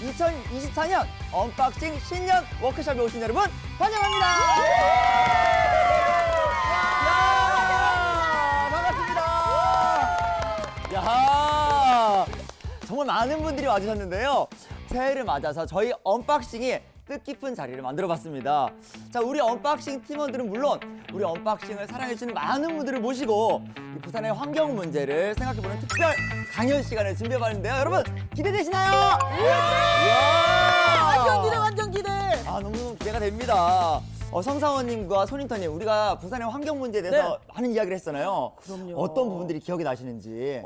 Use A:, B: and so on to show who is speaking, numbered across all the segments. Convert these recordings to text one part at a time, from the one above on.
A: 2024년 언박싱 신년 워크숍에 오신 여러분 환영합니다. 반갑습니다. 야, 정말 많은 분들이 와주셨는데요. 새해를 맞아서 저희 언박싱이 뜻깊은 자리를 만들어봤습니다. 자, 우리 언박싱 팀원들은 물론 우리 언박싱을 사랑해주시는 많은 분들을 모시고 이 부산의 환경 문제를 생각해보는 특별 강연 시간을 준비해봤는데요. 여러분 기대되시나요?
B: 완전 기대, 완전 기대.
A: 아, 너무 기대가 됩니다. 성사원님과 손인턴님, 우리가 부산의 환경 문제에 대해서 많은 이야기를 했잖아요.
B: 그럼요.
A: 어떤 부분들이 기억이 나시는지.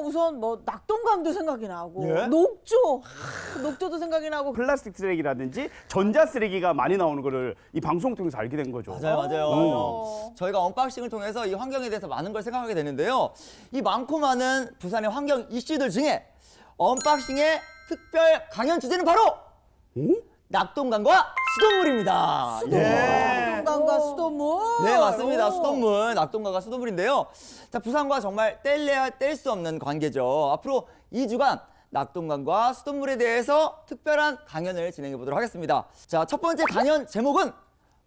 B: 우선 뭐 낙동강도 생각이 나고
A: 예?
B: 녹조도 생각이 나고
C: 플라스틱 쓰레기라든지 전자 쓰레기가 많이 나오는 거를 이 방송 통해서 알게 된 거죠.
A: 맞아요. 저희가 언박싱을 통해서 이 환경에 대해서 많은 걸 생각하게 되는데요. 이 많고 많은 부산의 환경 이슈들 중에 언박싱의 특별 강연 주제는 바로 낙동강과 수돗물입니다.
B: 낙동강과 수돗물.
A: 네, 맞습니다. 수돗물, 낙동강과 수돗물인데요. 자, 부산과 정말 뗄래야 뗄 수 없는 관계죠. 앞으로 2주간 낙동강과 수돗물에 대해서 특별한 강연을 진행해 보도록 하겠습니다. 자, 첫 번째 강연 제목은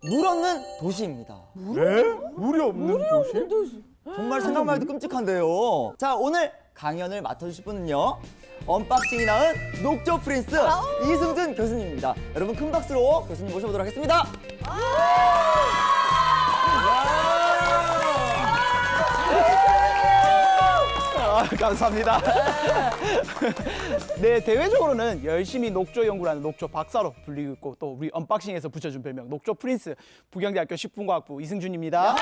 A: 물 없는 도시입니다.
C: 네? 물이 없는 도시?
A: 정말 생각만 해도 끔찍한데요. 자, 오늘 강연을 맡아주실 분은요. 언박싱이 낳은 녹조 프린스 이승준 교수님입니다. 여러분 큰 박수로 교수님 모셔보도록 하겠습니다.
C: 감사합니다. 네, 대외적으로는 열심히 녹조 연구를 하는 녹조 박사로 불리고 있고 또 우리 언박싱에서 붙여준 별명 녹조 프린스 부경대학교 식품과학부 이승준입니다.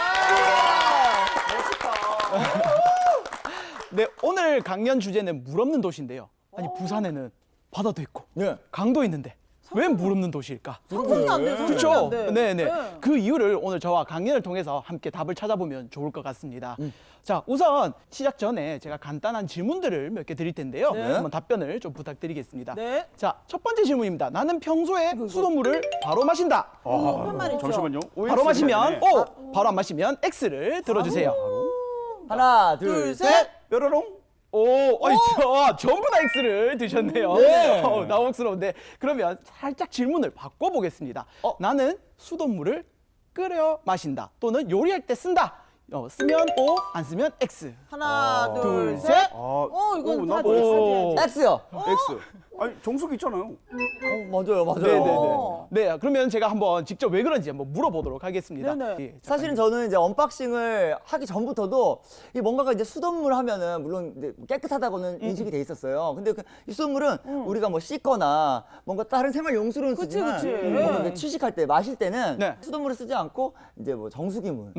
C: 네, 오늘 강연 주제는 물 없는 도시인데요. 아니, 부산에는 바다도 있고
A: 네.
C: 강도 있는데 왜 물 없는 도시일까?
B: 상상이 안 돼. 상상이
C: 그렇죠.
B: 안 돼.
C: 네네. 그 이유를 오늘 저와 강연을 통해서 함께 답을 찾아보면 좋을 것 같습니다. 자, 우선 시작 전에 제가 간단한 질문들을 몇 개 드릴 텐데요.
B: 네.
C: 한번 답변을 좀 부탁드리겠습니다.
B: 네.
C: 자, 첫 번째 질문입니다. 나는 평소에 수돗물을 바로 마신다.
B: 편만 있죠.
C: 잠시만요.
B: 어,
C: 바로 마시면 O, 바로 안 마시면 X를 들어주세요.
A: 하나, 둘, 셋.
C: 뾰로롱. 오, 아니, 전부 다 X를 드셨네요.
A: 네.
C: 당혹스러운데. 그러면 살짝 질문을 바꿔보겠습니다. 나는 수돗물을 끓여 마신다. 또는 요리할 때 쓴다. 쓰면 O, 안 쓰면 X.
B: 하나, 둘,
C: 둘,
B: 셋.
C: 셋.
B: 이건
C: 나
B: 다
C: 오.
B: X지.
A: X요.
C: X. 아니, 정수기 있잖아요.
A: 맞아요.
B: 어.
C: 네, 그러면 제가 한번 직접 왜 그런지 한번 물어보도록 하겠습니다.
B: 네네.
C: 예,
A: 사실은 저는 이제 언박싱을 하기 전부터도 이 뭔가가 이제 수돗물 하면은 물론 이제 깨끗하다고는 인식이 돼 있었어요. 근데 이 수돗물은 우리가 뭐 씻거나 뭔가 다른 생활 용수로는
B: 그치,
A: 쓰지만
B: 그치.
A: 뭔가 이제 취식할 때 마실 때는
C: 네.
A: 수돗물을 쓰지 않고 이제 뭐 정수기물,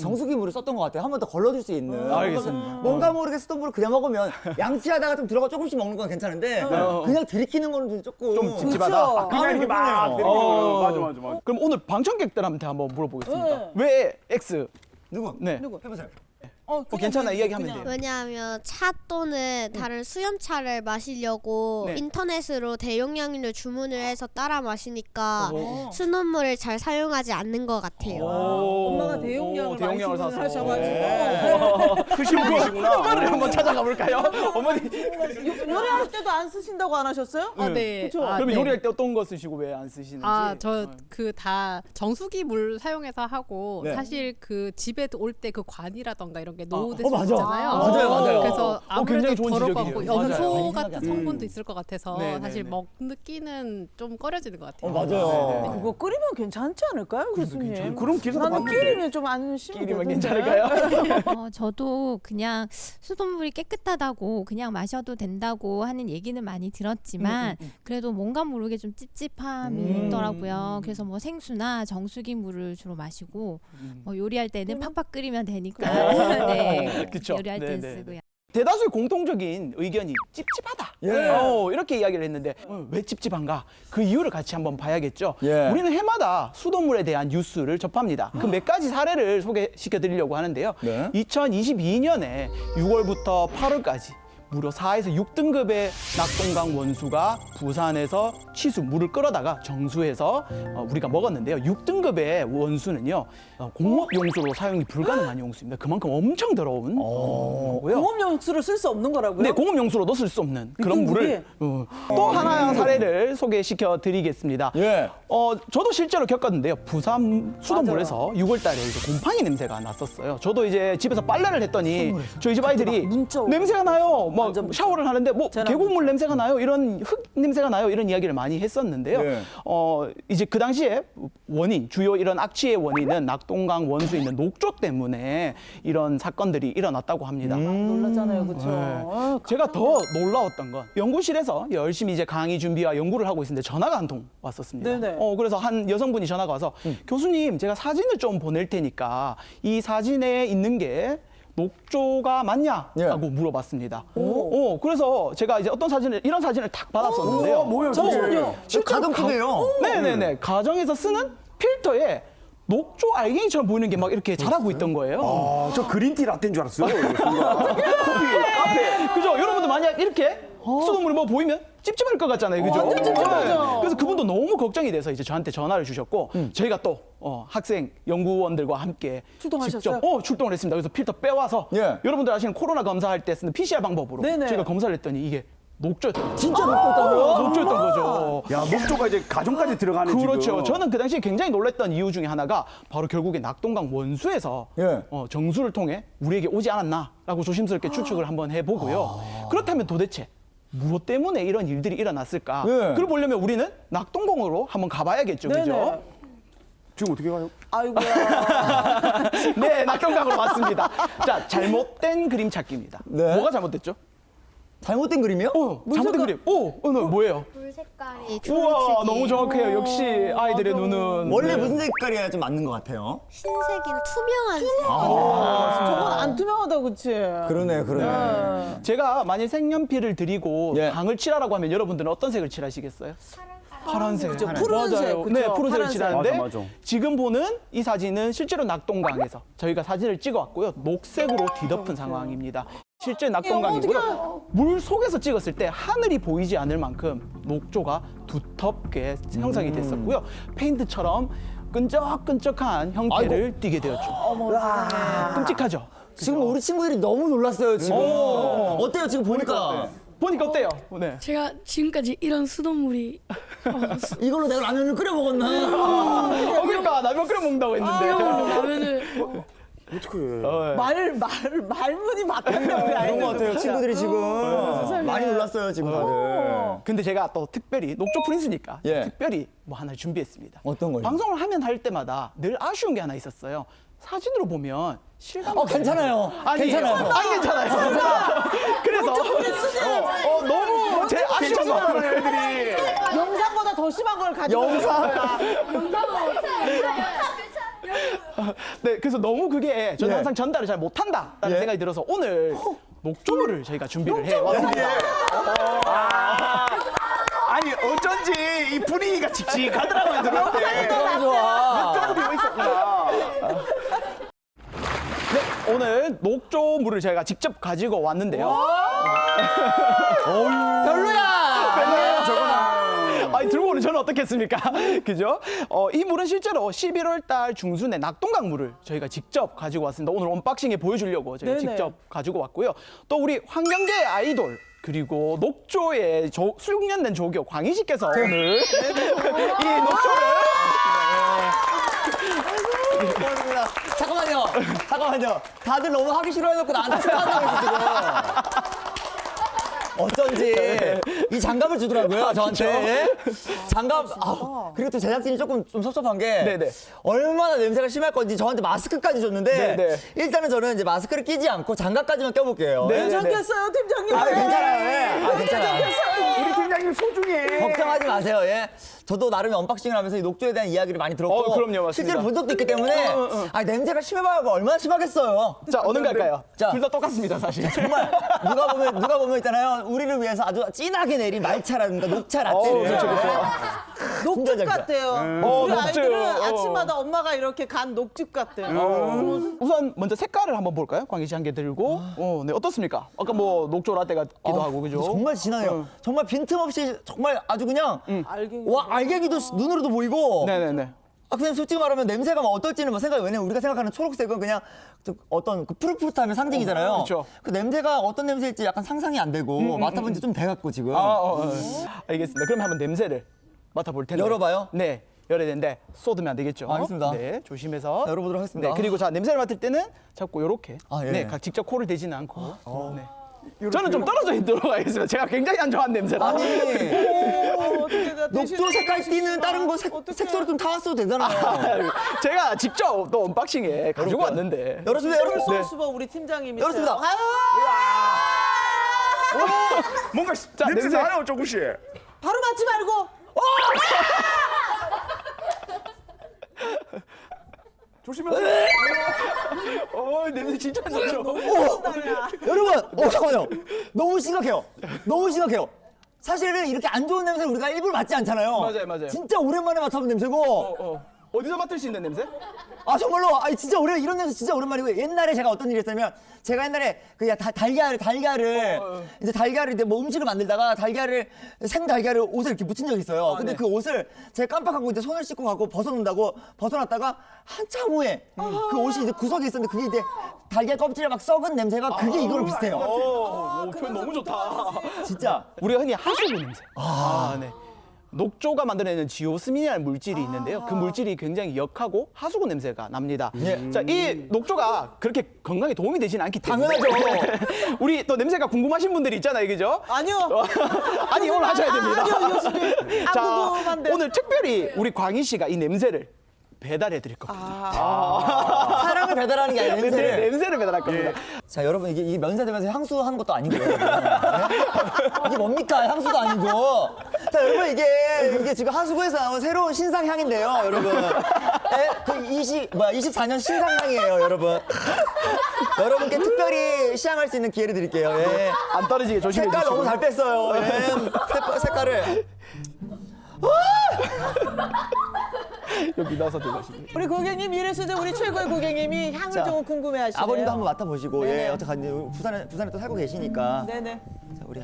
A: 정수기물을 썼던 것 같아요. 한 번 더 걸러줄 수 있는.
C: 알겠습니다.
A: 뭔가 모르게 수돗물을 그냥 먹으면 양치하다가 좀 들어가 조금씩 먹는 건 괜찮은데 그냥 들이키는 거는 조금
C: 좀 찝찝하다.
B: 그쵸.
C: 그냥 이렇게 막
A: 불편해요.
C: 때리는 맞아. 그럼 오늘 방청객들한테 한번 물어보겠습니다.
B: 네.
C: 왜 X?
A: 누구?
C: 네.
A: 해보세요.
C: 괜찮아, 이야기하면 돼요.
D: 왜냐하면 차 또는 다른 수염차를 마시려고
C: 네.
D: 인터넷으로 대용량으로 주문을 해서 따라 마시니까
C: 오.
D: 수돗물을 잘 사용하지 않는 것 같아요.
B: 엄마가 대용량을 많이
C: 대용량을
B: 주문을
C: 사서.
B: 하셔가지고.
C: 크신 분이시구나. 그거를 한번 찾아가 볼까요? 어머니.
B: 요리할 때도 안 쓰신다고 안 하셨어요?
E: 네.
B: 그쵸?
E: 아,
C: 그러면
E: 네.
C: 요리할 때 어떤 거 쓰시고 왜 안 쓰시는지?
E: 저 그 다 정수기 물 사용해서 하고
A: 네.
E: 사실 그 집에 올 때 그 관이라던가 이런 게 노후될
A: 맞아.
E: 수 있잖아요.
A: 맞아요.
E: 그래서 아무래도
C: 굉장히 좋은
E: 더러워갖고
C: 지적이에요.
E: 염소
A: 맞아요.
E: 같은 성분도 있을 것 같아서
C: 네,
E: 사실
C: 네, 네.
E: 먹기는 좀 꺼려지는 것 같아요.
A: 맞아요.
B: 그거 끓이면 괜찮지 않을까요, 교수님?
C: 그럼 기사도
B: 나는
C: 봤는데.
B: 끼리면 좀 안심이
C: 끼리면
B: 되던데.
C: 괜찮을까요?
F: 저도 그냥 수돗물이 깨끗하다고 그냥 마셔도 된다고 하는 얘기는 많이 들었지만 그래도 뭔가 모르게 좀 찝찝함이 있더라고요. 그래서 뭐 생수나 정수기 물을 주로 마시고 뭐 요리할 때는 팍팍 끓이면 되니까 네,
C: 그쵸.
F: 요리할 때
C: 네, 네,
F: 쓰고요.
C: 대다수의 공통적인 의견이 찝찝하다.
A: 예.
C: 이렇게 이야기를 했는데 왜 찝찝한가? 그 이유를 같이 한번 봐야겠죠.
A: 예.
C: 우리는 해마다 수돗물에 대한 뉴스를 접합니다. 그 몇 가지 사례를 소개시켜 드리려고 하는데요.
A: 네.
C: 2022년에 6월부터 8월까지 무려 4에서 6등급의 낙동강 원수가 부산에서 취수 물을 끌어다가 정수해서 우리가 먹었는데요. 6등급의 원수는요 공업 용수로 사용이 불가능한 용수입니다. 그만큼 엄청 더러운 거고요.
B: 공업 용수를 쓸 수 없는 거라고요?
C: 네, 공업 용수로도 쓸 수 없는 그런
B: 6등급이?
C: 물을 또 하나 사례를 소개시켜 드리겠습니다.
A: 예.
C: 저도 실제로 겪었는데요. 부산 수돗물에서 6월달에 이제 곰팡이 냄새가 났었어요. 저도 이제 집에서 빨래를 했더니 저희 집 아이들이
B: 문자 오고.
C: 냄새가 나요. 막
B: 완전
C: 샤워를 하는데 뭐
B: 재난
C: 계곡물 냄새가 나요. 이런 흙 냄새가 나요. 이런 이야기를 많이 했었는데요.
A: 네.
C: 이제 그 당시에 원인, 주요 이런 악취의 원인은 낙동강 원수에 있는 녹조 때문에 이런 사건들이 일어났다고 합니다.
B: 놀랐잖아요, 그렇죠?
C: 네. 제가 더 놀라웠던 건 연구실에서 열심히 이제 강의 준비와 연구를 하고 있는데 전화가 한 통 왔었습니다.
B: 네네.
C: 그래서 한 여성분이 전화가 와서 교수님 제가 사진을 좀 보낼 테니까 이 사진에 있는 게 녹조가 맞냐라고
A: 예.
C: 물어봤습니다. 그래서 제가 이제 어떤 사진을 이런 사진을 탁 받았었는데요.
A: 뭐예요?
B: 잠시만요.
A: 가등급이에요.
C: 네네네. 가정에서 쓰는 필터에 녹조 알갱이처럼 보이는 게 막 이렇게 자라고 있던 거예요.
G: 저 그린티 라떼인 줄 알았어요. 커피, 카페.
C: 그죠? 여러분들 만약 이렇게 수돗물이 뭐 보이면 찝찝할 것 같잖아요. 그죠?
B: 완전 찝찝하죠.
C: 그래서 그분도 너무 걱정이 돼서 이제 저한테 전화를 주셨고 저희가 또 학생 연구원들과 함께
B: 출동하셨어요?
C: 직접 출동을 했습니다. 그래서 필터 빼와서
A: 예.
C: 여러분들 아시는 코로나 검사할 때 쓰는 PCR 방법으로
B: 네네.
C: 저희가 검사를 했더니 이게 녹조였던 거죠.
A: 진짜 높았다고요?
C: 녹조였던 거죠.
G: 야, 녹조가 이제 가정까지 들어가는
C: 그렇죠.
G: 지금.
C: 저는 그 당시에 굉장히 놀랐던 이유 중에 하나가 바로 결국에 낙동강 원수에서
A: 예.
C: 정수를 통해 우리에게 오지 않았나라고 조심스럽게 추측을 한번 해보고요. 그렇다면 도대체 무엇 때문에 이런 일들이 일어났을까?
A: 예.
C: 그걸 보려면 우리는 낙동강으로 한번 가봐야겠죠,
B: 네네.
C: 그죠?
G: 지금 어떻게 가요?
B: 아이고야.
C: 네, 낙동강으로 왔습니다. 자, 잘못된 그림 찾기입니다.
A: 네.
C: 뭐가 잘못됐죠?
A: 잘못된 그림이요?
C: 잘못된 그림. 뭐예요?
D: 물 색깔이
C: 우와, 너무 정확해요. 역시 아이들의 눈은.
A: 원래
C: 네.
A: 무슨 색깔이야 좀 맞는 것 같아요.
D: 흰색이나 투명한 색.
B: 저건 안 투명하다, 그치?
A: 그러네, 그러네.
C: 제가 만약 색연필을 드리고
A: 예.
C: 강을 칠하라고 하면 여러분들은 어떤 색을 칠하시겠어요? 파란색.
B: 그죠, 푸른색,
C: 맞아요.
B: 그죠,
C: 네, 푸른색을
B: 파란색.
C: 칠하는데
G: 맞아.
C: 지금 보는 이 사진은 실제로 낙동강에서 저희가 사진을 찍어왔고요. 녹색으로 뒤덮은 상황입니다. 실제 낙동강이고요. 물 속에서 찍었을 때 하늘이 보이지 않을 만큼 녹조가 두텁게 형성이 됐었고요. 페인트처럼 끈적끈적한 형태를 띠게 되었죠. 끔찍하죠?
A: 지금 우리 친구들이 너무 놀랐어요, 지금. 어때요, 지금 보니까?
C: 보니까 어때요? 네.
H: 제가 지금까지 이런 수돗물이
A: 이걸로 내가 라면을 끓여 먹었나?
C: 그러니까 라면 끓여 먹는다고 했는데.
H: 라면을
G: 어떡해.
B: 말문이 막혔네, 우리
A: 그런
B: 아이들.
A: 것 같아요. 친구들이 지금 많이 놀랐어요, 지금 다들.
C: 근데 제가 또 특별히 녹조 프린스니까
A: 예.
C: 특별히 뭐 하나 준비했습니다.
A: 어떤 거요?
C: 방송을 하면 할 때마다 늘 아쉬운 게 하나 있었어요. 사진으로 보면 실감.
A: 괜찮아요. 괜찮아요.
C: 괜찮아요. 그래서 너무 제 아쉬운 거를 애들이
B: 영상보다 더 심한 걸 가지고
C: 네, 그래서 너무 그게 저는
A: 예.
C: 항상 전달을 잘 못한다라는
A: 예.
C: 생각이 들어서 오늘 녹조물을 저희가 준비를 해왔습니다.
G: 아니, 어쩐지 이 분위기가 칙칙하더라고요, 들을 때.
A: 너무 좋아.
G: 녹조물이 있었구나.
C: 네, 오늘 녹조물을 저희가 직접 가지고 왔는데요.
A: 별로야!
C: 아니, 들고 오는 저는 어떻겠습니까? 그죠? 이 물은 실제로 11월 달 중순에 낙동강 물을 저희가 직접 가지고 왔습니다. 오늘 언박싱에 보여주려고 저희가
B: 네네.
C: 직접 가지고 왔고요. 또 우리 환경계 아이돌 그리고 녹조의 숙련된 조교 광희 씨께서 오늘 이 녹조를
A: 고맙습니다. 잠깐만요. 다들 너무 하기 싫어해놓고 나한테 축하한다고 했어, 지금. 어쩐지 이 장갑을 주더라고요, 저한테. 장갑. 그리고 또 제작진이 조금 좀 섭섭한 게
C: 네네.
A: 얼마나 냄새가 심할 건지 저한테 마스크까지 줬는데
C: 네네.
A: 일단은 저는 이제 마스크를 끼지 않고 장갑까지만 껴볼게요.
C: 네.
B: 괜찮겠어요, 팀장님?
A: 괜찮아요. 괜찮아요.
G: 우리 팀장님 소중해.
A: 걱정하지 마세요. 예. 저도 나름의 언박싱을 하면서 이 녹조에 대한 이야기를 많이 들었고
C: 그럼요, 맞습니다.
A: 실제로 본 적도 있기 때문에 냄새가 심해봐야 얼마나 심하겠어요.
C: 자, 어느 갈까요?
A: 자.
C: 둘 다 똑같습니다, 사실.
A: 정말 누가 보면 있잖아요. 우리를 위해서 아주 진하게 내린 말차라든가 녹차 라떼를
C: 그렇죠.
B: 녹즙 같아요. 우리
C: 녹즙.
B: 아이들은 아침마다 엄마가 이렇게 간 녹즙 같아요.
C: 우선 먼저 색깔을 한번 볼까요? 광희 씨 한 개 들고. 네, 어떻습니까? 아까 뭐 녹조 라떼 같기도 하고 그죠?
A: 정말 진하네요. 정말 빈틈없이 정말 아주 그냥
B: 알갱이.
A: 와 알갱이도 눈으로도 보이고.
C: 네네네.
A: 아 그냥 솔직히 말하면 냄새가 막 어떨지는 뭐 생각 왜냐면 우리가 생각하는 초록색은 그냥 어떤 그 푸릇푸릇함의 상징이잖아요.
C: 그렇죠.
A: 그 냄새가 어떤 냄새일지 약간 상상이 안 되고 맡아본 지 좀 돼갖고 지금.
C: 알겠습니다. 그럼 한번 냄새를 맡아볼 텐데.
A: 열어봐요?
C: 네. 열어야 되는데 쏟으면 안 되겠죠.
A: 알겠습니다.
C: 네, 조심해서.
A: 자, 열어보도록 하겠습니다.
C: 네, 그리고 자 냄새를 맡을 때는 자꾸 이렇게.
A: 아, 예.
C: 네, 직접 코를 대지는 않고. 네. 저는 좀 떨어져 있도록 하겠습니다. 제가 굉장히 안 좋아하는 냄새라.
A: 아니
B: 어떻게 나 대신
A: 녹조 색깔 띠는 다른 거 색소로 좀 타왔어도 되잖아요.
C: 제가 직접 또 언박싱에 가지고 왔는데.
A: 열었습니다. 열었습니다.
C: 네.
B: 수버 우리 팀장님이
A: 열었습니다.
G: 뭔가
C: 자,
G: 냄새
C: 냄새.
G: 나요 조금씩.
B: 바로 맞지 말고.
G: 조심해서.
C: 냄새 진짜 안 좋죠.
A: 여러분, 잠깐만요. 너무 심각해요. 너무 심각해요. 사실은 이렇게 안 좋은 냄새를 우리가 일부러 맡지 않잖아요.
C: 맞아요, 맞아요.
A: 진짜 오랜만에 맡아본 냄새고.
C: 어디서 맡을 수 있는 냄새?
A: 아 정말로 아니 진짜 이런 냄새 진짜 오랜만이고 옛날에 제가 어떤 일이 했냐면 제가 옛날에 그 달걀을 이제 달걀을 이제 뭐 음식을 만들다가 생달걀을 옷에 이렇게 묻힌 적이 있어요. 근데
C: 네.
A: 그 옷을 제가 깜빡하고 이제 손을 씻고 가고 벗어놓는다고 벗어놨다가 한참 후에 그 옷이 이제 구석에 있었는데 그게 이제 달걀 껍질에 막 썩은 냄새가 그게 이거랑 비슷해요.
C: 표현 너무 좋다.
A: 진짜.
C: 우리가 흔히 하수구 냄새. 네. 녹조가 만들어내는 지오스민이라는 물질이 있는데요. 그 물질이 굉장히 역하고 하수구 냄새가 납니다. 자, 이 녹조가 그렇게 건강에 도움이 되지는 않기 때문에
A: 당연하죠.
C: 우리 또 냄새가 궁금하신 분들이 있잖아요, 그죠?
B: 아니요.
C: 아니 오늘 하셔야 됩니다.
B: 아니요, 교수님. 안 궁금한데.
C: 오늘 특별히 우리 광희 씨가 이 냄새를 배달해 드릴 겁니다.
A: 사랑을 배달하는 게 아니라
C: 네,
A: 냄새를.
C: 냄새를 배달할 겁니다.
A: 자 여러분 이게 면세되면서 향수 하는 것도 아니고요. 여러분. 네? 이게 뭡니까? 향수도 아니고. 자 여러분 이게 지금 하수구에서 나온 새로운 신상향인데요, 여러분. 그 24년 신상향이에요, 여러분. 여러분께 특별히 시향할 수 있는 기회를 드릴게요. 예.
C: 안 떨어지게 조심해
A: 색깔
C: 주시고.
A: 너무 잘 뺐어요. 예. 색깔을.
C: 여기 넣어서 들어가시면.
B: 우리 고객님 이랬을 때 우리 최고의 고객님이 향을
A: 자,
B: 좀 궁금해하시네요.
A: 아버님도 한번 맡아보시고
B: 네네.
A: 예 어떡하니 부산에 또 살고 계시니까.
B: 네네.
A: 자 우리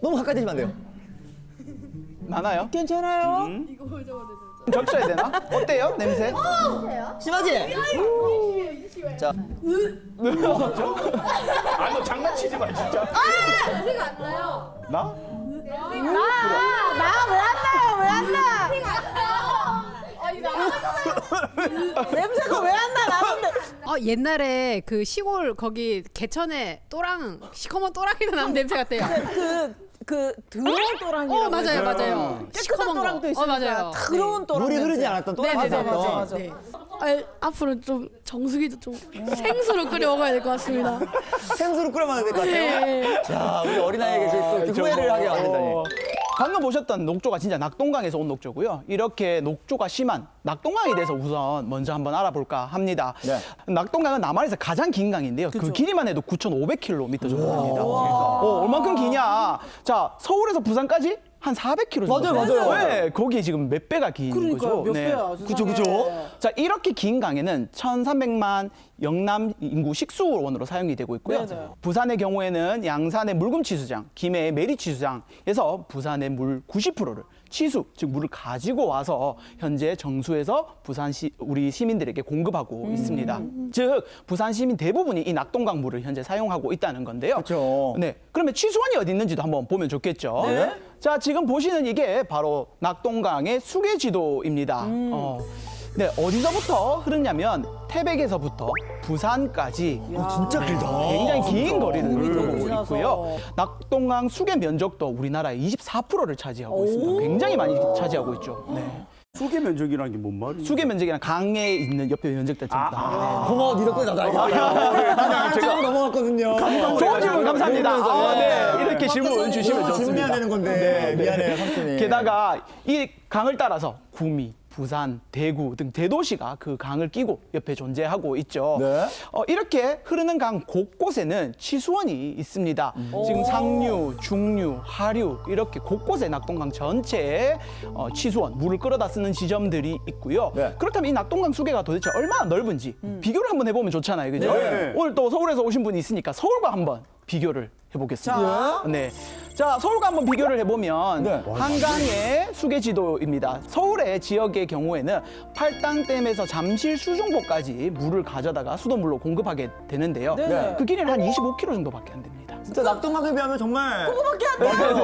A: 너무 가까이 대시면 안 돼요.
C: 많아요?
B: 괜찮아요?
C: 적셔야 되나? 어때요? 냄새?
A: 심하지? 자
G: 아너 장난치지 마 진짜.
C: 나?
B: 냄새가 왜 안 나? 나는데.
E: 옛날에 그 시골 거기 개천에 시커먼 또랑이가 나는 냄새 같아요.
B: 그 더러운 또랑이라고
E: 맞아요,
B: 해서
E: 맞아요.
B: 깨끗한
E: 시커먼 거.
B: 또랑도 있으니까
E: 맞아요.
B: 더러운 또랑
A: 물이
B: 냄새.
A: 흐르지 않았던 또
E: 네네네,
A: 맞아.
E: 네.
H: 앞으로 좀 정수기도 좀 생수로 끓여 먹어야 될 것 같습니다.
A: 생수로 끓여 먹어야 될 것 같아요.
H: 네.
A: 자 우리 어린아이에게 그 후회를 하게 만든다니.
C: 방금 보셨던 녹조가 진짜 낙동강에서 온 녹조고요. 이렇게 녹조가 심한 낙동강에 대해서 우선 먼저 한번 알아볼까 합니다.
A: 네.
C: 낙동강은 남한에서 가장 긴 강인데요. 그 길이만 해도 9,500km 정도 됩니다. 얼만큼 기냐? 자, 서울에서 부산까지 한 400km 정도.
A: 맞아요.
C: 네, 거기에 지금 몇 배가 긴
B: 그러니까요.
C: 거죠.
B: 몇 배야.
A: 그쵸.
C: 자, 이렇게 긴 강에는 1,300만 영남 인구 식수원으로 사용이 되고 있고요.
B: 네네.
C: 부산의 경우에는 양산의 물금치수장, 김해의 메리치수장에서 부산의 물 90%를 치수, 즉 물을 가지고 와서 현재 정수해서 우리 시민들에게 공급하고 있습니다. 즉 부산 시민 대부분이 이 낙동강 물을 현재 사용하고 있다는 건데요.
A: 그렇죠.
C: 네, 그러면 치수원이 어디 있는지도 한번 보면 좋겠죠.
A: 네.
C: 자, 지금 보시는 이게 바로 낙동강의 수계지도입니다. 네, 어디서부터 흐르냐면 태백에서부터 부산까지
A: 진짜 길다.
C: 굉장히 긴 거리를 흐르고
B: 지나서.
C: 있고요. 낙동강 수계 면적도 우리나라의 24%를 차지하고 있습니다. 굉장히 많이 차지하고 있죠. 네.
G: 수계 면적이라는 게 뭔 말이야?
C: 수계 면적이랑 강에 있는 옆에 면적들 전부 다.
A: 고마워, 네 덕분에 나도 알게 됐다. 제가 넘어갔거든요.
C: 좋은 질문 감사합니다. 네, 이렇게 질문 주시면
A: 질문해야
C: 좋습니다.
A: 되는 건데 미안해요, 삼촌이.
C: 게다가 이 강을 따라서 구미, 부산, 대구 등 대도시가 그 강을 끼고 옆에 존재하고 있죠.
A: 네.
C: 이렇게 흐르는 강 곳곳에는 치수원이 있습니다. 지금 상류, 중류, 하류 이렇게 곳곳에 낙동강 전체에 치수원, 물을 끌어다 쓰는 지점들이 있고요.
A: 네.
C: 그렇다면 이 낙동강 수계가 도대체 얼마나 넓은지 비교를 한번 해보면 좋잖아요. 그죠?
A: 네.
C: 오늘 또 서울에서 오신 분이 있으니까 서울과 한번 비교를 해보겠습니다. 네. 자, 서울과 한번 비교를 해보면
A: 네.
C: 한강의 수계 지도입니다. 서울의 지역의 경우에는 팔당댐에서 잠실 수중보까지 물을 가져다가 수돗물로 공급하게 되는데요.
B: 네.
C: 그 길이는 한 25km 정도밖에 안 됩니다.
A: 진짜 낙동강에 비하면 정말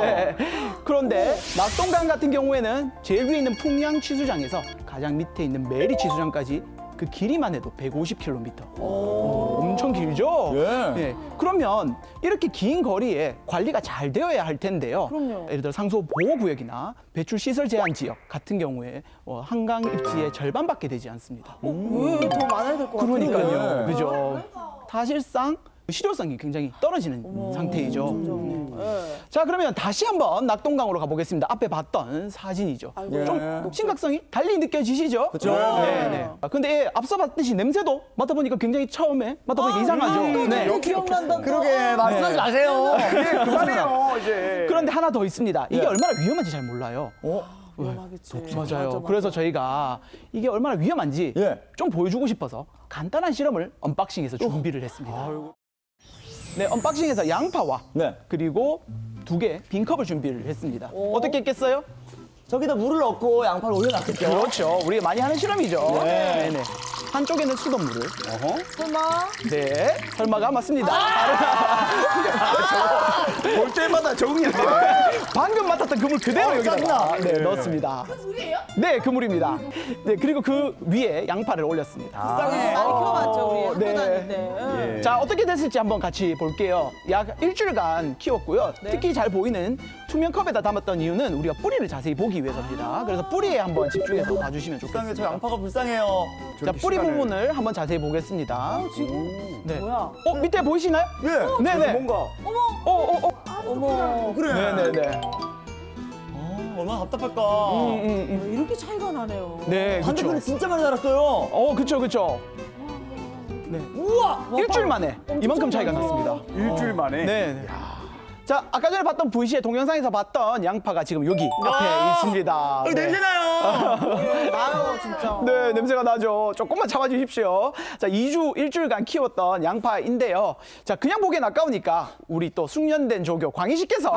C: 네. 그런데 낙동강 같은 경우에는 제일 위에 있는 풍양 취수장에서 가장 밑에 있는 매리 취수장까지 그 길이만 해도 150km. 엄청 길죠?
A: 예.
C: 네. 그러면 이렇게 긴 거리에 관리가 잘 되어야 할 텐데요.
B: 그럼요.
C: 예를 들어 상수 보호구역이나 배출 시설 제한 지역 같은 경우에 한강 입지의 절반밖에 되지 않습니다.
B: 왜 더 많아야 될 것 같아요?
C: 그러니까요.
A: 네.
C: 그죠. 사실상 실효성이 굉장히 떨어지는 상태이죠.
B: 네.
C: 자, 그러면 다시 한번 낙동강으로 가보겠습니다. 앞에 봤던 사진이죠.
A: 예.
C: 좀 심각성이 달리 느껴지시죠?
A: 그쵸.
C: 네, 네. 근데 앞서 봤듯이 냄새도 맡아보니까 굉장히 처음에 맡아보니까 이상하죠.
B: 네. 기억난다.
A: 그러게 말씀하지 마세요.
G: 그만해요 이제.
C: 그런데 하나 더 있습니다. 이게
A: 네.
C: 얼마나 위험한지 잘 몰라요.
B: 위험하겠지.
C: 맞아요. 그래서 저희가 이게 얼마나 위험한지
A: 예.
C: 좀 보여주고 싶어서 간단한 실험을 언박싱해서 준비를 했습니다. 네, 언박싱에서 양파와
A: 네.
C: 그리고 2개 빈컵을 준비를 했습니다. 어떻게 했겠어요?
A: 저기다 물을 넣고 양파를 올려놨겠죠.
C: 그렇죠. 우리가 많이 하는 실험이죠.
A: 네.
C: 네네. 한쪽에는 수돗물을.
B: 설마?
C: 네. 설마가 맞습니다.
G: 볼 때마다 적응이 안 돼.
C: 방금 맡았던 그물 그대로 여기다가
A: 짠나.
C: 네, 넣었습니다. 그 물이에요? 네, 그물입니다. 네, 그리고 그 위에 양파를 올렸습니다.
B: 많이 키워봤죠 우리 학교
C: 네.
B: 다닐 때.
C: 자, 어떻게 됐을지 한번 같이 볼게요. 약 일주일간 키웠고요. 특히 잘 보이는 투명 컵에다 담았던 이유는 우리가 뿌리를 자세히 보기 위해서입니다. 그래서 뿌리에 한번 집중해서 봐주시면
A: 불쌍해, 저
C: 좋겠습니다.
A: 양파가 불쌍해요.
C: 자, 뿌리 부분을 한번 자세히 보겠습니다.
B: 지금
C: 네.
B: 뭐야?
C: 밑에 보이시나요?
A: 예.
C: 네네.
G: 뭔가.
B: 어머.
A: 그래.
C: 네네네.
A: 얼마나 답답할까.
B: 이렇게 차이가 나네요.
C: 네,
A: 반대편에
C: 그렇죠.
A: 진짜 많이 자랐어요.
C: 그쵸, 그쵸. 네.
A: 우와.
C: 일주일 만에 이만큼 차이가 났습니다.
G: 일주일 만에.
C: 네. 자, 아까 전에 봤던 VC의 동영상에서 봤던 양파가 지금 여기 앞에 있습니다. 네.
A: 냄새나요.
B: 나요 진짜.
C: 네, 냄새가 나죠. 조금만 참아주십시오. 자, 2일간 키웠던 양파인데요. 자, 그냥 보기엔 아까우니까 우리 또 숙련된 조교 광희 씨께서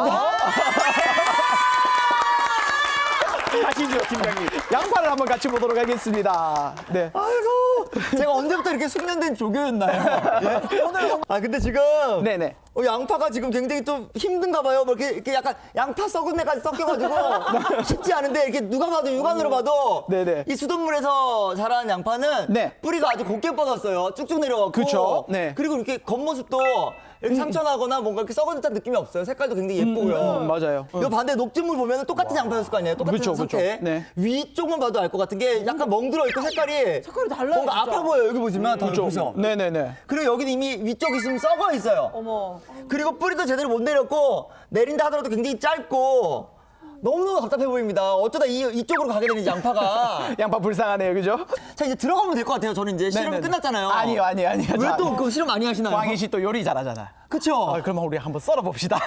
G: 하시죠 팀장님.
C: 양파를 한번 같이 보도록 하겠습니다. 네.
A: 아이고, 제가 언제부터 이렇게 숙련된 조교였나요? 예? 오늘. 아, 근데 지금.
C: 네네.
A: 양파가 지금 굉장히 좀 힘든가 봐요. 뭐 이렇게 약간 양파 썩은 애까지 섞여가지고 쉽지 않은데 이렇게 누가 봐도 육안으로 봐도
C: 네네.
A: 이 수돗물에서 자란 양파는
C: 네.
A: 뿌리가 아주 곱게 뻗었어요. 쭉쭉 내려가고.
C: 그쵸. 네.
A: 그리고 이렇게 겉모습도 이렇게 상처나거나 뭔가 이렇게 썩은 듯한 느낌이 없어요. 색깔도 굉장히 예쁘고요.
C: 맞아요.
A: 이거 반대 녹즙물 보면 똑같은 양파였을 거 아니에요. 똑같은
C: 그쵸,
A: 상태.
C: 그쵸. 네.
A: 위쪽만 봐도 알 것 같은 게 약간 멍들어 있고 색깔이
B: 달라요,
A: 뭔가
B: 진짜.
A: 아파 보여요. 여기 보시면 더 보죠.
C: 네네네.
A: 그리고 여기는 이미 위쪽이 있으면 썩어 있어요.
B: 어머.
A: 그리고 뿌리도 제대로 못 내렸고 내린다 하더라도 굉장히 짧고 너무너무 답답해 보입니다. 어쩌다 이쪽으로 가게 되는지 양파가.
C: 양파 불쌍하네요, 그죠?
A: 자, 이제 들어가면 될 것 같아요. 저는 이제 실험
C: 네네네.
A: 끝났잖아요.
C: 아니요.
A: 왜 또 그 실험 많이 하시나요?
C: 광희 씨 또 요리 잘하잖아.
A: 그쵸?
C: 그러면 우리 한번 썰어봅시다.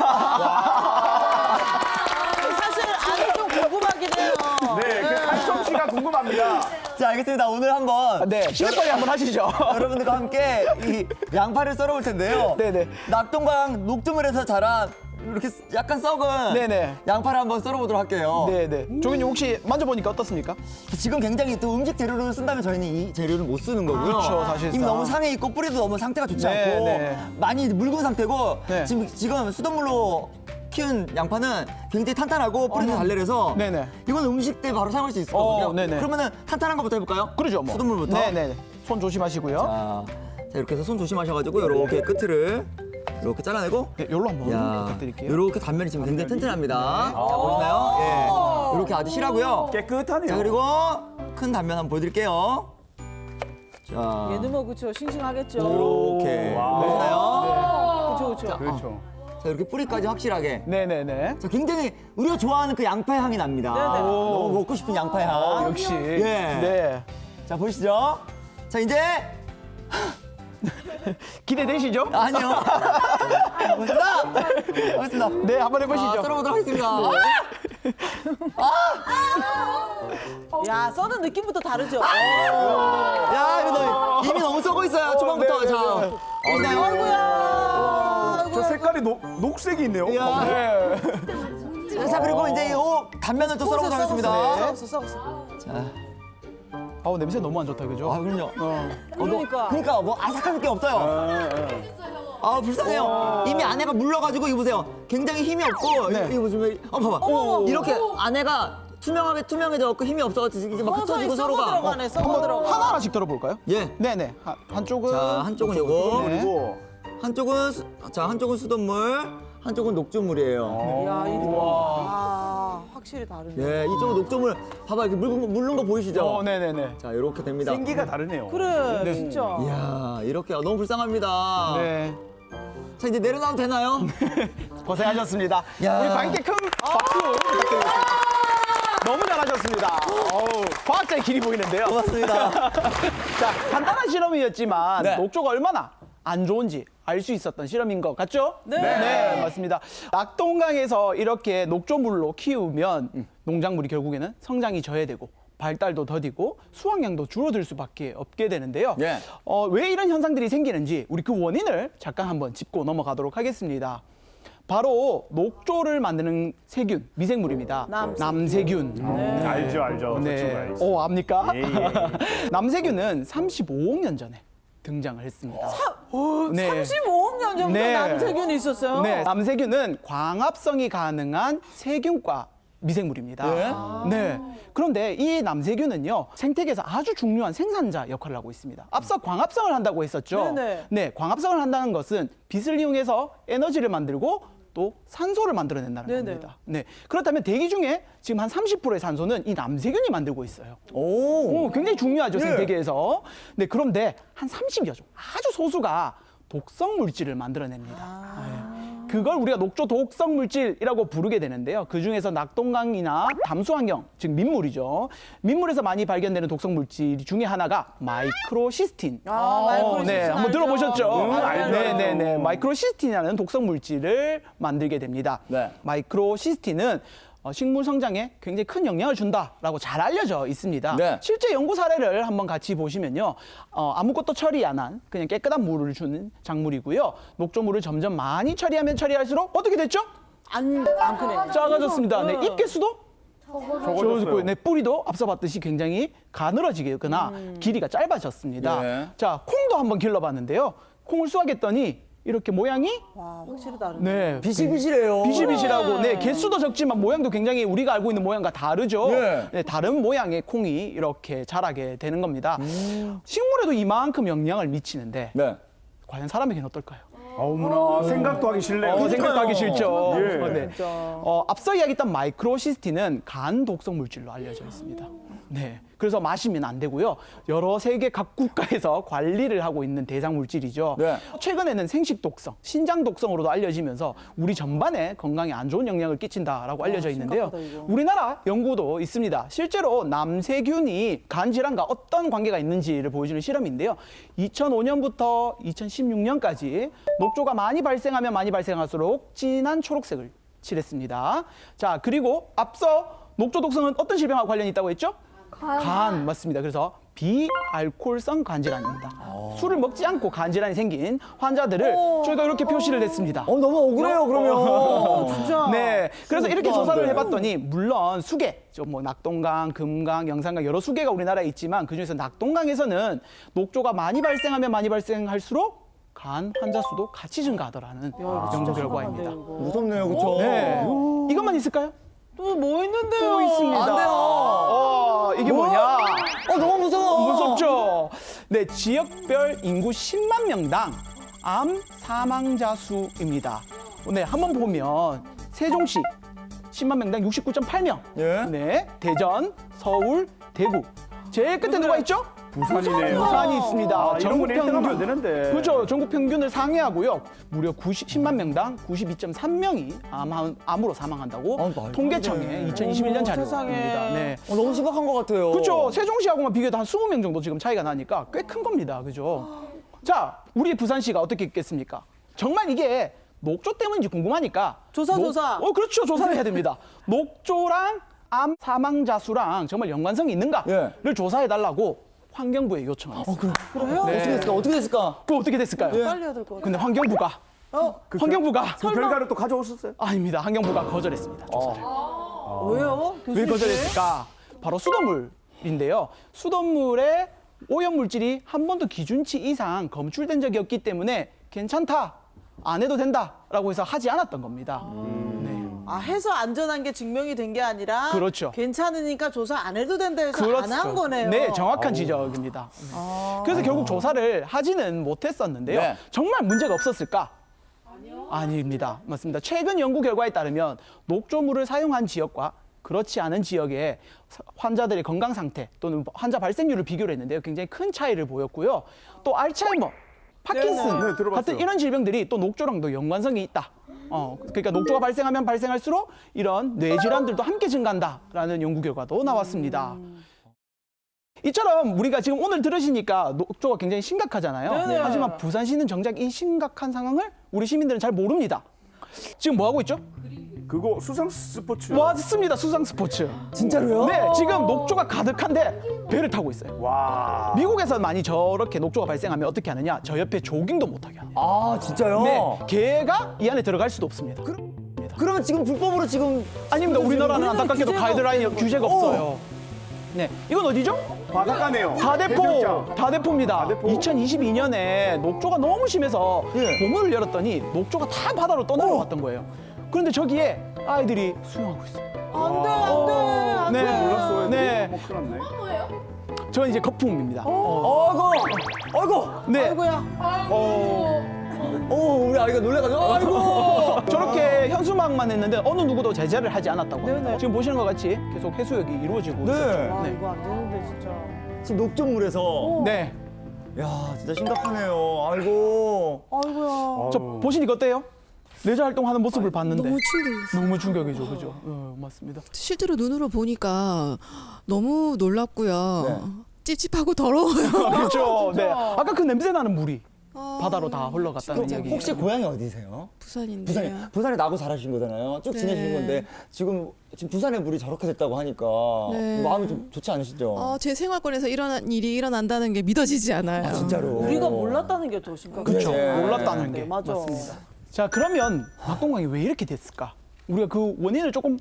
B: 사실 아니 좀 궁금하긴 해요.
G: 네, 그 칼솜 씨가 궁금합니다.
A: 자, 알겠습니다. 오늘 한번
C: 네, 시간빨리 한번 하시죠.
A: 여러분들과 함께 이 양파를 썰어볼 텐데요.
C: 네네.
A: 낙동강 녹두물에서 자란 이렇게 약간 썩은
C: 네네.
A: 양파를 한번 썰어보도록 할게요.
C: 네네. 조교님 혹시 만져보니까 어떻습니까?
A: 지금 굉장히 또 음식 재료를 쓴다면 저희는 이 재료를 못 쓰는 거고요.
C: 그렇죠, 사실상.
A: 이미 너무 상해 있고 뿌리도 너무 상태가 좋지
C: 네,
A: 않고
C: 네.
A: 많이 묽은 상태고
C: 네.
A: 지금 수돗물로 키운 양파는 굉장히 탄탄하고 뿌리도 달래려서
C: 네네.
A: 이건 음식 때 바로 사용할 수 있을 거거든요.
C: 네네.
A: 그러면은 탄탄한 것부터 해볼까요?
C: 그러죠, 뭐.
A: 수돗물부터.
C: 네네. 손 조심하시고요.
A: 자, 이렇게 해서 손 조심하셔가지고 이렇게 끝을 이렇게 잘라내고
C: 네, 요로 한번
A: 야,
C: 부탁드릴게요.
A: 이렇게 단면이 지금 굉장히 튼튼합니다. 자, 보시나요? 예. 이렇게 아주 실하고요.
G: 깨끗하네요.
A: 자, 그리고 큰 단면 한번 보여드릴게요. 자,
B: 얘는 뭐 그쵸 싱싱하겠죠.
A: 이렇게
G: 와.
A: 보시나요?
B: 그쵸 그쵸.
G: 그렇죠.
A: 자, 이렇게 뿌리까지 확실하게.
C: 네네네.
A: 자, 굉장히 우리가 좋아하는 그 양파 향이 납니다.
B: 네네.
A: 너무 먹고 싶은 양파 향.
C: 역시.
A: 예.
C: 네.
A: 자, 보시죠. 자, 이제
C: 기대되시죠?
A: 아니요. 고맙습니다.
C: 네, 한번 해보시죠.
A: 썰어보도록 하겠습니다.
B: 야, 써는 느낌부터 다르죠?
A: 야, 이거 이미 너무 썩어 있어요. 초반부터.
C: 네, 네,
A: 자,
C: 네.
A: 보시나요?
B: 아이고야.
G: 저 색깔이 녹색이 있네요.
A: 야.
C: 네.
A: 자, 그리고 이제 이 단면을 또 썰어보도록 하겠습니다.
B: 썩었어.
C: 아우, 냄새 너무 안 좋다, 그죠?
A: 아, 그럼요.
B: 그러니까.
A: 뭐 아삭할 게 없어요. 아, 불쌍해요. 이미 안에가 물러가지고 이거 보세요. 굉장히 힘이 없고
C: 네.
A: 이거 보시면 봐봐. 이렇게 안에가 투명해져갖고 힘이 없어가지고 이게 막 흩어지고 서로가.
B: 들어가네, 썩어 들어가.
C: 하나하나씩 들어볼까요?
A: 예.
C: 네네. 한쪽은.
A: 자, 한쪽은 요거,
C: 네.
G: 그리고
A: 한쪽은 수돗물, 한쪽은 녹조물이에요.
B: 야, 이거. 확실히 다르네.
A: 예, 이쪽은 녹조물. 봐봐, 이렇게 물른 거 보이시죠?
C: 네네네.
A: 자, 이렇게 됩니다.
G: 생기가 다르네요.
B: 그래,
C: 네.
B: 진짜.
A: 이야, 이렇게 너무 불쌍합니다.
C: 네.
A: 자, 이제 내려놔도 되나요?
C: 고생하셨습니다.
A: 야.
C: 우리 반께 큰 박수 부탁드리겠습니다. 너무 잘하셨습니다. 어우, 과학자의 길이 보이는데요.
A: 고맙습니다.
C: 자, 간단한 실험이었지만
A: 네.
C: 녹조가 얼마나 안 좋은지 알 수 있었던 실험인 것 같죠?
B: 네.
C: 맞습니다. 낙동강에서 이렇게 녹조물로 키우면 농작물이 결국에는 성장이 저해되고 발달도 더디고 수확량도 줄어들 수밖에 없게 되는데요.
A: 예.
C: 왜 이런 현상들이 생기는지 우리 그 원인을 잠깐 한번 짚고 넘어가도록 하겠습니다. 바로 녹조를 만드는 세균, 미생물입니다. 남세균.
G: 알죠. 저 친구
C: 네.
G: 알죠.
C: 압니까?
G: 예, 예.
C: 남세균은 35억 년 전에 등장을 했습니다. 네.
B: 35억 년 전부터
C: 네.
B: 남세균이 있었어요?
C: 네, 남세균은 광합성이 가능한 세균과 미생물입니다. 네. 그런데 이 남세균은요, 생태계에서 아주 중요한 생산자 역할을 하고 있습니다. 앞서 광합성을 한다고 했었죠.
B: 네네.
C: 네, 광합성을 한다는 것은 빛을 이용해서 에너지를 만들고 또 산소를 만들어낸다는
B: 네네.
C: 겁니다. 네. 그렇다면 대기 중에 지금 한 30%의 산소는 이 남세균이 만들고 있어요.
A: 오.
C: 굉장히 중요하죠,
A: 예.
C: 생태계에서. 네, 그런데 한 30여 종, 아주 소수가 독성 물질을 만들어냅니다. 네. 그걸 우리가 녹조 독성 물질이라고 부르게 되는데요. 그 중에서 낙동강이나 담수환경, 즉 민물이죠. 민물에서 많이 발견되는 독성 물질 중에 하나가 마이크로시스틴.
B: 마이크로시스틴
C: 네, 한번
B: 알죠.
C: 들어보셨죠?
B: 알죠.
C: 네네네. 마이크로시스틴이라는 독성 물질을 만들게 됩니다.
A: 네.
C: 마이크로시스틴은 식물 성장에 굉장히 큰 영향을 준다라고 잘 알려져 있습니다.
A: 네.
C: 실제 연구 사례를 한번 같이 보시면요. 아무것도 처리 안 한 그냥 깨끗한 물을 주는 작물이고요. 녹조물을 점점 많이 처리하면 처리할수록 어떻게 됐죠?
B: 안 크네.
C: 작아졌습니다. 네, 잎개수도 적어졌고,
G: 적어졌어요.
C: 네, 뿌리도 앞서 봤듯이 굉장히 가늘어지거나 길이가 짧아졌습니다.
A: 예.
C: 자, 콩도 한번 길러봤는데요. 콩을 수확했더니 이렇게 모양이
B: 와, 확실히 다르네.
C: 네,
A: 비실비실해요.
C: 비실비실하고 네, 개수도 적지만 모양도 굉장히 우리가 알고 있는 모양과 다르죠.
A: 예.
C: 네, 다른 모양의 콩이 이렇게 자라게 되는 겁니다. 식물에도 이만큼 영향을 미치는데
A: 네.
C: 과연 사람에게는 어떨까요?
G: 어머나 생각도 하기 싫네요.
C: 생각하기 싫죠.
G: 예.
C: 네. 앞서 이야기했던 마이크로시스틴은 간 독성 물질로 알려져 있습니다. 네. 그래서 마시면 안 되고요. 여러 세계 각 국가에서 관리를 하고 있는 대상 물질이죠.
A: 네.
C: 최근에는 생식 독성, 신장 독성으로도 알려지면서 우리 전반에 건강에 안 좋은 영향을 끼친다라고 알려져 있는데요.
B: 심각하다, 이거.
C: 우리나라 연구도 있습니다. 실제로 남세균이 간 질환과 어떤 관계가 있는지를 보여주는 실험인데요. 2005년부터 2016년까지 녹조가 많이 발생하면 많이 발생할수록 진한 초록색을 칠했습니다. 자, 그리고 앞서 녹조 독성은 어떤 질병하고 관련이 있다고 했죠? 간 맞습니다. 그래서 비알코올성 간질환입니다. 술을 먹지 않고 간질환이 생긴 환자들을 저희가 이렇게 표시를 했습니다.
A: 너무 억울해요, 그러면.
B: 진짜.
C: 네, 그래서 이렇게
A: 안
C: 조사를
A: 돼.
C: 해봤더니 물론 수계, 뭐 낙동강, 금강, 영산강 여러 수계가 우리나라에 있지만 그 중에서 낙동강에서는 녹조가 많이 발생하면 많이 발생할수록 간 환자 수도 같이 증가하더라는 연구 결과입니다.
A: 무섭네요, 그쵸?
C: 네, 이것만 있을까요?
B: 또 뭐 있는데요?
C: 또 있습니다.
A: 안 돼요.
C: 이게 뭐냐?
A: 너무 무서워.
C: 무섭죠? 네, 지역별 인구 10만 명당 암 사망자 수입니다. 네, 한번 보면 세종시 10만 명당 69.8명.
A: 예.
C: 네, 대전, 서울, 대구. 제일 끝에 누가 있죠?
G: 부산이네요.
C: 부산이 있습니다.
G: 아, 이런 건 1등하면 안 되는데.
C: 그렇죠. 전국 평균을 상회하고요. 무려 10만 명당 92.3명이 암으로 사망한다고
A: 말도 안
C: 통계청의
A: 돼.
C: 2021년 자료입니다.
B: 세상에.
C: 네.
A: 너무 심각한 것 같아요.
C: 그렇죠. 세종시하고만 비교해도 한 20명 정도 지금 차이가 나니까 꽤 큰 겁니다. 그죠? 자, 우리 부산시가 어떻게 있겠습니까? 정말 이게 녹조 때문인지 궁금하니까
B: 조사.
C: 그렇죠. 조사를 해야 됩니다. 녹조랑 암 사망자 수랑 정말 연관성이 있는가를
A: 예.
C: 조사해달라고 환경부에 요청을 했습니다.
B: 그래요?
C: 네.
A: 어떻게 됐을까? 어떻게 됐을까?
C: 그거 어떻게 됐을까요?
B: 빨리 해야 될 것 같아.
C: 근데 환경부가
G: 그
C: 환경부가
G: 그 결과를 또 가져오셨어요?
C: 아닙니다. 환경부가 거절했습니다. 조사를.
B: 왜요?
C: 왜
B: 교수님?
C: 거절했을까? 바로 수돗물인데요. 수돗물에 오염 물질이 한 번도 기준치 이상 검출된 적이 없기 때문에 괜찮다, 안 해도 된다라고 해서 하지 않았던 겁니다. 네.
B: 해서 안전한 게 증명이 된 게 아니라
C: 그렇죠.
B: 괜찮으니까 조사 안 해도 된다 해서 안 한 거네요.
C: 네, 정확한 지적입니다. 그래서 결국 조사를 하지는 못했었는데요.
A: 네.
C: 정말 문제가 없었을까? 아닙니다. 맞습니다. 최근 연구 결과에 따르면 녹조물을 사용한 지역과 그렇지 않은 지역의 환자들의 건강 상태 또는 환자 발생률을 비교를 했는데요. 굉장히 큰 차이를 보였고요. 또 알츠하이머, 파킨슨
G: 네, 들어봤어요.
C: 같은 이런 질병들이 또 녹조랑도 연관성이 있다. 그러니까 녹조가 발생하면 발생할수록 이런 뇌질환들도 함께 증가한다라는 연구 결과도 나왔습니다. 이처럼 우리가 지금 오늘 들으시니까 녹조가 굉장히 심각하잖아요.
B: 네네.
C: 하지만 부산시는 정작 이 심각한 상황을 우리 시민들은 잘 모릅니다. 지금 뭐 하고 있죠?
G: 그거 수상 스포츠.
C: 맞습니다. 수상 스포츠.
A: 진짜로요?
C: 네, 지금 녹조가 가득한데 배를 타고 있어요.
G: 와.
C: 미국에서 많이 저렇게 녹조가 발생하면 어떻게 하느냐? 저 옆에 조깅도 못하게 합니다.
A: 아, 진짜요?
C: 네, 개가 이 안에 들어갈 수도 없습니다.
A: 그러면 지금 불법으로 지금
C: 아닙니다. 우리나라는 안타깝게도
B: 규제가
C: 가이드라인 규제가 없어요. 네, 이건 어디죠?
G: 바닷가네요.
C: 다대포, 다대포입니다.
G: 다대포.
C: 2022년에 녹조가 너무 심해서
A: 예.
C: 보문을 열었더니 녹조가 다 바다로 떠내려갔던 거예요. 그런데 저기에 아이들이 수영하고 있어요.
B: 안 돼.
C: 네,
G: 몰랐어요.
C: 네.
G: 뭐 큰일 났네.
C: 저는 이제 거품입니다.
A: 아이고,
C: 네,
B: 아이고야.
A: 우리 아이가 놀래가지고, 아이고.
C: 저렇게 현수막만 했는데 어느 누구도 제재를 하지 않았다고 합니다.
B: 네네.
C: 지금 보시는 것 같이 계속 해수욕이 이루어지고
A: 네.
C: 있었죠.
B: 아, 이거 안 되는데 진짜.
A: 지금 녹조물에서.
C: 네,
A: 야, 진짜 심각하네요. 아이고.
B: 아이고야.
C: 저 보시니까 어때요? 레저 활동하는 모습을 봤는데
H: 너무 충격이었어요.
C: 너무 충격이죠, 그죠? 맞습니다.
I: 실제로 눈으로 보니까 너무 놀랍고요.
A: 네.
I: 찝찝하고 더러워요.
C: 그렇죠. 네, 아까 그 냄새 나는 물이 바다로 다 흘러갔다는
A: 그럼
C: 이야기예요.
A: 혹시 고향이 어디세요?
I: 부산인데요.
A: 부산에 나고 자라신 거잖아요. 쭉
I: 네.
A: 지내신 건데 지금 부산의 물이 저렇게 됐다고 하니까
I: 네.
A: 마음이 좀 좋지 않으시죠?
I: 제 생활권에서 일어난 일이 일어난다는 게 믿어지지 않아요.
A: 진짜로.
B: 우리가 몰랐다는 게 더 심각해.
C: 그렇죠.
A: 네.
C: 몰랐다는 게
B: 맞아.
C: 맞습니다. 자, 그러면 낙동강이 왜 이렇게 됐을까? 우리가 그 원인을 조금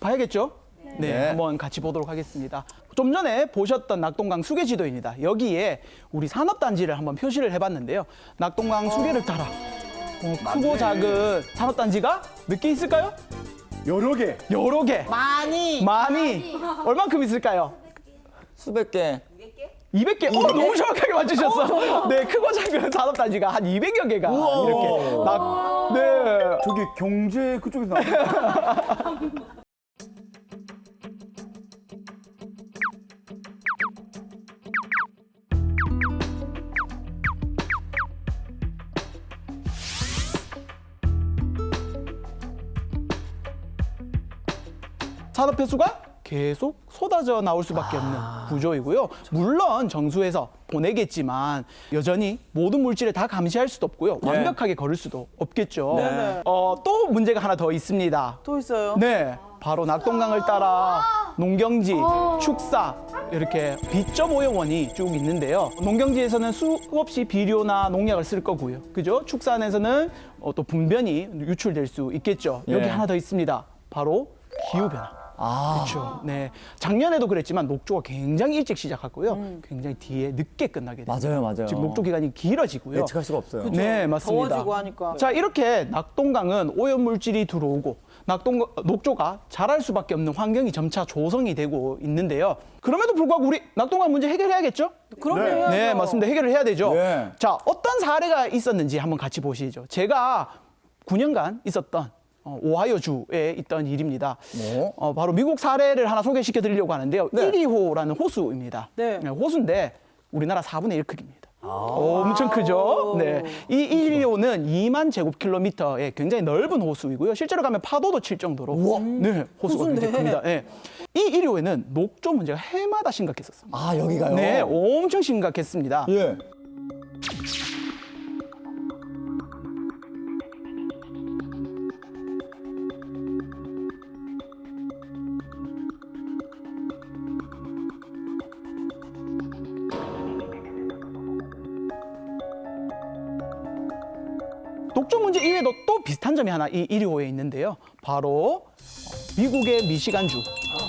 C: 봐야겠죠? 네, 한번 같이 보도록 하겠습니다. 좀 전에 보셨던 낙동강 수계 지도입니다. 여기에 우리 산업단지를 한번 표시를 해봤는데요. 낙동강 수계를 따라 크고 작은 산업단지가 몇 개 있을까요?
G: 여러 개.
C: 여러 개.
B: 많이.
C: 얼만큼 있을까요?
A: 수백 개.
C: 200개. 너무 정확하게 맞추셨어. 네, 크고 작은 산업단지가 한 200여 개가 이렇게 네.
G: 저기 경제 그쪽에서 나왔어요.
C: 산업 폐수가 계속 쏟아져 나올 수밖에 없는 구조이고요. 물론 정수해서 보내겠지만 여전히 모든 물질을 다 감시할 수도 없고요. 완벽하게 거를 수도 없겠죠.
B: 네네.
C: 또 문제가 하나 더 있습니다.
B: 또 있어요.
C: 네, 바로 낙동강을 따라 농경지, 축사 이렇게 비점 오염원이 쭉 있는데요. 농경지에서는 수없이 비료나 농약을 쓸 거고요. 그죠? 축사안에서는 또 분변이 유출될 수 있겠죠. 여기
A: 네.
C: 하나 더 있습니다. 바로 기후변화. 그렇죠. 네, 작년에도 그랬지만 녹조가 굉장히 일찍 시작하고요. 굉장히 뒤에 늦게 끝나게 됩니다.
A: 맞아요.
C: 지금 녹조 기간이 길어지고요.
A: 예측할 수가 없어요.
C: 네, 맞습니다.
B: 더워지고 하니까.
C: 자, 이렇게 낙동강은 오염 물질이 들어오고 녹조가 자랄 수밖에 없는 환경이 점차 조성이 되고 있는데요. 그럼에도 불구하고 우리 낙동강 문제 해결해야겠죠?
B: 그럼요.
A: 네.
B: 해야죠.
C: 네, 맞습니다. 해결을 해야 되죠.
A: 네.
C: 자, 어떤 사례가 있었는지 한번 같이 보시죠. 제가 9년간 있었던 오하이오주에 있던 일입니다. 바로 미국 사례를 하나 소개시켜 드리려고 하는데요.
A: 네.
C: 1.2호라는 호수입니다.
B: 네.
C: 호수인데 우리나라 4분의 1 크기입니다. 엄청 크죠? 네. 이 이리오는 2만 제곱킬로미터의 굉장히 넓은 호수이고요. 실제로 가면 파도도 칠 정도로 네, 호수가 굉장히 큽니다. 네. 이 이리오에는 녹조 문제가 해마다 심각했었습니다.
A: 아, 여기가요?
C: 네, 엄청 심각했습니다.
A: 예.
C: 녹조 문제 이외에도 또 비슷한 점이 하나 이 이리오에 있는데요. 바로 미국의 미시간주,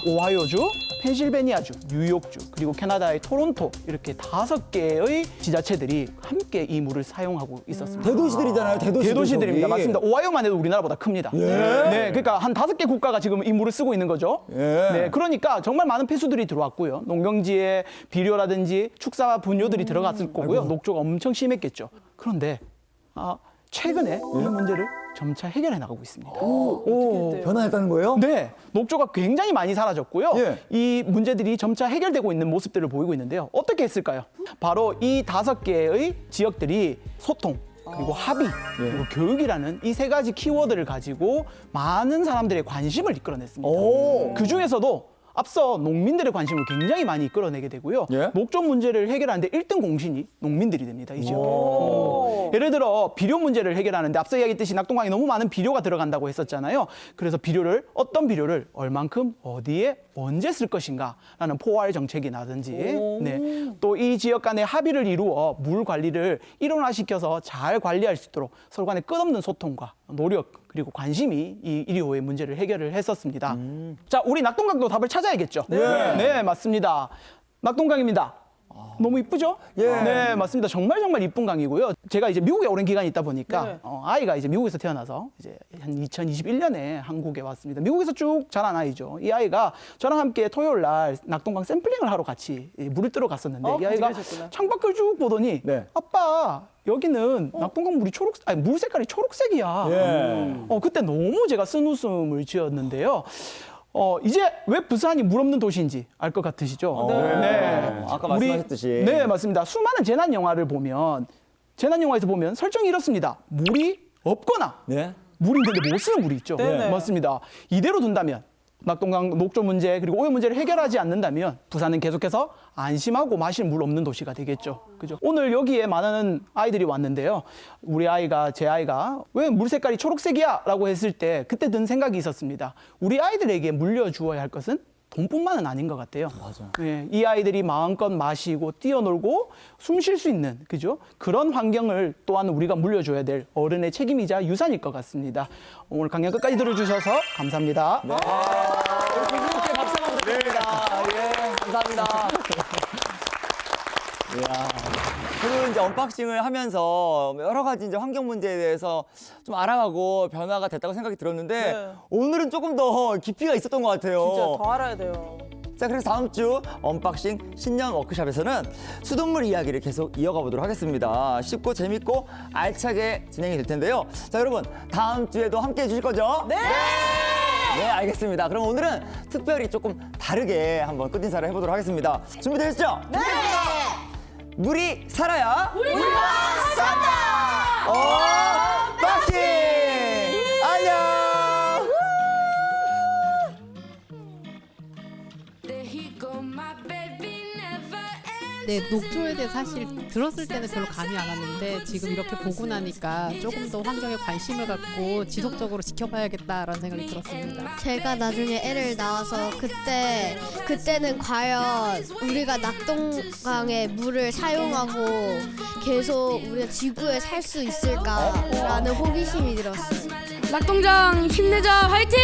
C: 오하이오주, 펜실베니아주, 뉴욕주, 그리고 캐나다의 토론토 이렇게 5개의 지자체들이 함께 이 물을 사용하고 있었습니다.
A: 대도시들이잖아요.
C: 대도시들입니다. 맞습니다. 오하이오만 해도 우리나라보다 큽니다. 네, 그러니까 한 5개 국가가 지금 이 물을 쓰고 있는 거죠. 네, 그러니까 정말 많은 폐수들이 들어왔고요. 농경지에 비료라든지 축사 분뇨들이 들어갔을 거고요. 녹조가 엄청 심했겠죠. 그런데 최근에 이 문제를 점차 해결해 나가고 있습니다.
A: 변화했다는 거예요?
C: 네, 녹조가 굉장히 많이 사라졌고요.
A: 예.
C: 이 문제들이 점차 해결되고 있는 모습들을 보이고 있는데요. 어떻게 했을까요? 바로 이 5개의 지역들이 소통, 그리고 합의, 그리고 교육이라는 이 3가지 키워드를 가지고 많은 사람들의 관심을 이끌어냈습니다. 그 중에서도 앞서 농민들의 관심을 굉장히 많이 이끌어내게 되고요.
A: 예?
C: 녹조 문제를 해결하는데 1등 공신이 농민들이 됩니다. 이 지역에. 예를 들어 비료 문제를 해결하는데 앞서 이야기했듯이 낙동강에 너무 많은 비료가 들어간다고 했었잖아요. 그래서 비료를 어떤 비료를 얼만큼 어디에 언제 쓸 것인가라는 포괄 정책이라든지 네. 또 이 지역 간의 합의를 이루어 물 관리를 일원화시켜서 잘 관리할 수 있도록 서로 간의 끝없는 소통과 노력 그리고 관심이 이 이리오의 문제를 해결을 했었습니다. 자, 우리 낙동강도 답을 찾아야겠죠? 네, 맞습니다. 낙동강입니다. 너무 이쁘죠? 네, 맞습니다. 정말 이쁜 강이고요. 제가 이제 미국에 오랜 기간이 있다 보니까 아이가 이제 미국에서 태어나서 이제 한 2021년에 한국에 왔습니다. 미국에서 쭉 자란 아이죠. 이 아이가 저랑 함께 토요일 날 낙동강 샘플링을 하러 같이 물을 뜨러 갔었는데 이 아이가 창밖을 쭉 보더니 아빠 여기는 낙동강 물 색깔이 초록색이야. 그때 너무 제가 쓴웃음을 지었는데요. 이제 왜 부산이 물 없는 도시인지 알 것 같으시죠?
A: 네. 아까 말씀하셨듯이.
C: 네, 맞습니다. 수많은 재난 영화를 보면 재난 영화에서 보면 설정이 이렇습니다. 물이 없거나 물이 있는데 못 쓰는 물이 있죠. 맞습니다. 이대로 둔다면 낙동강 녹조 문제 그리고 오염 문제를 해결하지 않는다면 부산은 계속해서 안심하고 마실 물 없는 도시가 되겠죠. 그죠? 오늘 여기에 많은 아이들이 왔는데요. 제 아이가 왜 물 색깔이 초록색이야? 라고 했을 때 그때 든 생각이 있었습니다. 우리 아이들에게 물려주어야 할 것은 돈뿐만은 아닌 것 같아요.
A: 맞아.
C: 네, 이 아이들이 마음껏 마시고 뛰어놀고 숨 쉴 수 있는 그죠? 그런 환경을 또한 우리가 물려줘야 될 어른의 책임이자 유산일 것 같습니다. 오늘 강연 끝까지 들어주셔서 감사합니다.
A: 네. 우리 부부께 박수 한번 부탁드립니다. 예, 감사합니다. 이야. 저도 이제 언박싱을 하면서 여러 가지 이제 환경 문제에 대해서 좀 알아가고 변화가 됐다고 생각이 들었는데 오늘은 조금 더 깊이가 있었던 것 같아요.
B: 진짜 더 알아야 돼요.
A: 자, 그래서 다음 주 언박싱 신년 워크숍에서는 수돗물 이야기를 계속 이어가 보도록 하겠습니다. 쉽고 재밌고 알차게 진행이 될 텐데요. 자, 여러분 다음 주에도 함께해 주실 거죠? 네! 네, 알겠습니다. 그럼 오늘은 특별히 조금 다르게 한번 끝인사를 해보도록 하겠습니다. 준비되셨죠? 네! 물이 살아야 우리가 산다! 언박싱! 안녕!
E: 네, 녹조에 대해 사실 들었을 때는 별로 감이 안 왔는데 지금 이렇게 보고 나니까 조금 더 환경에 관심을 갖고 지속적으로 지켜봐야겠다라는 생각이 들었습니다.
D: 제가 나중에 애를 낳아서 그때는 과연 우리가 낙동강의 물을 사용하고 계속 우리가 지구에 살 수 있을까라는 호기심이 들었어요.
H: 낙동강 힘내자 화이팅!